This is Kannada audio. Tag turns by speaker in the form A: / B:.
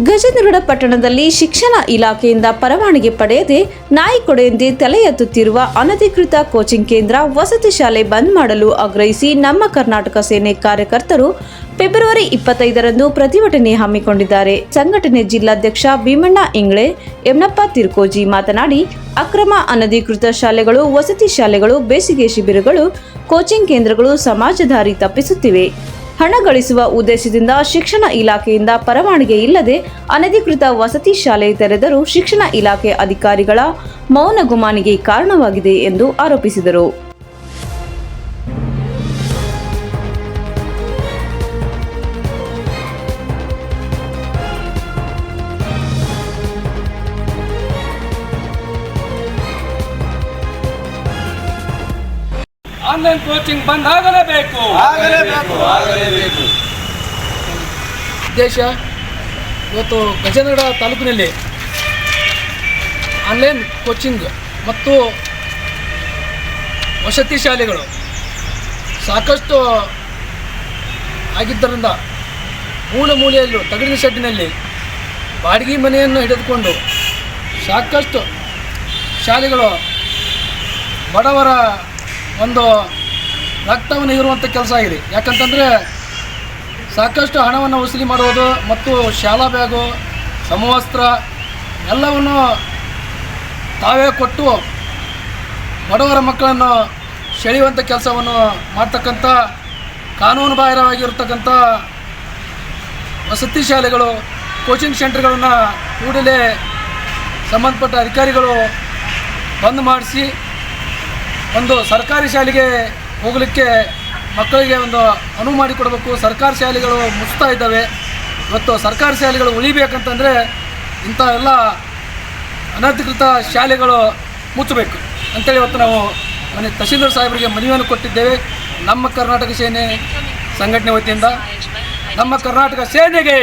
A: ಗಜೇಂದ್ರಗಡ ಪಟ್ಟಣದಲ್ಲಿ ಶಿಕ್ಷಣ ಇಲಾಖೆಯಿಂದ ಪರವಾನಗಿ ಪಡೆಯದೆ ನಾಯಿಕೊಡೆಯಂತೆ ತಲೆ ಎತ್ತುತ್ತಿರುವ ಅನಧಿಕೃತ ಕೋಚಿಂಗ್ ಕೇಂದ್ರ ವಸತಿ ಶಾಲೆ ಬಂದ್ ಮಾಡಲು ಆಗ್ರಹಿಸಿ ನಮ್ಮ ಕರ್ನಾಟಕ ಸೇನೆ ಕಾರ್ಯಕರ್ತರು ಫೆಬ್ರವರಿ 25ರಂದು ಪ್ರತಿಭಟನೆ ಹಮ್ಮಿಕೊಂಡಿದ್ದಾರೆ. ಸಂಘಟನೆ ಜಿಲ್ಲಾಧ್ಯಕ್ಷ ಭೀಮಣ್ಣ ಇಂಗ್ಳೆ, ಯಮನಪ್ಪ ತಿರ್ಕೋಜಿ ಮಾತನಾಡಿ, ಅಕ್ರಮ ಅನಧಿಕೃತ ಶಾಲೆಗಳು, ವಸತಿ ಶಾಲೆಗಳು, ಬೇಸಿಗೆ ಶಿಬಿರಗಳು, ಕೋಚಿಂಗ್ ಕೇಂದ್ರಗಳು ಸಮಾಜದಾರಿ ತಪ್ಪಿಸುತ್ತಿವೆ. ಹಣ ಗಳಿಸುವ ಉದ್ದೇಶದಿಂದ ಶಿಕ್ಷಣ ಇಲಾಖೆಯಿಂದ ಪರವಾನಗಿ ಇಲ್ಲದೆ ಅನಧಿಕೃತ ವಸತಿ ಶಾಲೆ ತೆರೆದರೂ ಶಿಕ್ಷಣ ಇಲಾಖೆ ಅಧಿಕಾರಿಗಳ ಮೌನ ಗುಮಾನಿಗೆ ಕಾರಣವಾಗಿದೆ ಎಂದು ಆರೋಪಿಸಿದರು.
B: ಆನ್ಲೈನ್ ಕೋಚಿಂಗ್ ಬಂದ್ ಆಗಲೇಬೇಕು. ದೇಶ ಇವತ್ತು ಗಜೇಂದ್ರಗಡ ತಾಲೂಕಿನಲ್ಲಿ ಆನ್ಲೈನ್ ಕೋಚಿಂಗ್ ಮತ್ತು ವಸತಿ ಶಾಲೆಗಳು ಸಾಕಷ್ಟು ಆಗಿದ್ದರಿಂದ ಮೂಲೆಯಲ್ಲೂ ತಗಡಿನ ಶೆಡ್ಡಿನಲ್ಲಿ ಬಾಡಿಗೆ ಮನೆಯನ್ನು ಹಿಡಿದುಕೊಂಡು ಸಾಕಷ್ಟು ಶಾಲೆಗಳು ಬಡವರ ಒಂದು ರಕ್ತವನ್ನು ಹೀರುವಂಥ ಕೆಲಸ ಆಗಿದೆ. ಯಾಕಂತಂದರೆ ಸಾಕಷ್ಟು ಹಣವನ್ನು ವಸೂಲಿ ಮಾಡುವುದು ಮತ್ತು ಶಾಲಾ ಬ್ಯಾಗು, ಸಮವಸ್ತ್ರ ಎಲ್ಲವನ್ನು ತಾವೇ ಕೊಟ್ಟು ಬಡವರ ಮಕ್ಕಳನ್ನು ಸೆಳೆಯುವಂಥ ಕೆಲಸವನ್ನು ಮಾಡ್ತಕ್ಕಂಥ ಕಾನೂನು ಬಾಹಿರವಾಗಿರ್ತಕ್ಕಂಥ ವಸತಿ ಶಾಲೆಗಳು, ಕೋಚಿಂಗ್ ಸೆಂಟರ್ಗಳನ್ನು ಕೂಡಲೇ ಸಂಬಂಧಪಟ್ಟ ಅಧಿಕಾರಿಗಳು ಬಂದ್ ಮಾಡಿಸಿ ಒಂದು ಸರ್ಕಾರಿ ಶಾಲೆಗೆ ಹೋಗಲಿಕ್ಕೆ ಮಕ್ಕಳಿಗೆ ಒಂದು ಅನುವು ಮಾಡಿಕೊಡಬೇಕು. ಸರ್ಕಾರಿ ಶಾಲೆಗಳು ಮುಚ್ತಾ ಇದ್ದಾವೆ. ಇವತ್ತು ಸರ್ಕಾರಿ ಶಾಲೆಗಳು ಉಳಿಬೇಕಂತಂದರೆ ಇಂಥ ಎಲ್ಲ ಅನಧಿಕೃತ ಶಾಲೆಗಳು ಮುಚ್ಚಬೇಕು ಅಂತೇಳಿ ಇವತ್ತು ನಾವು ತಹಶೀಲ್ದಾರ್ ಸಾಹೇಬರಿಗೆ ಮನವಿಯನ್ನು ಕೊಟ್ಟಿದ್ದೇವೆ. ನಮ್ಮ ಕರ್ನಾಟಕ ಸೇನೆ ಸಂಘಟನೆ ವತಿಯಿಂದ ನಮ್ಮ ಕರ್ನಾಟಕ ಸೇನೆಗೆ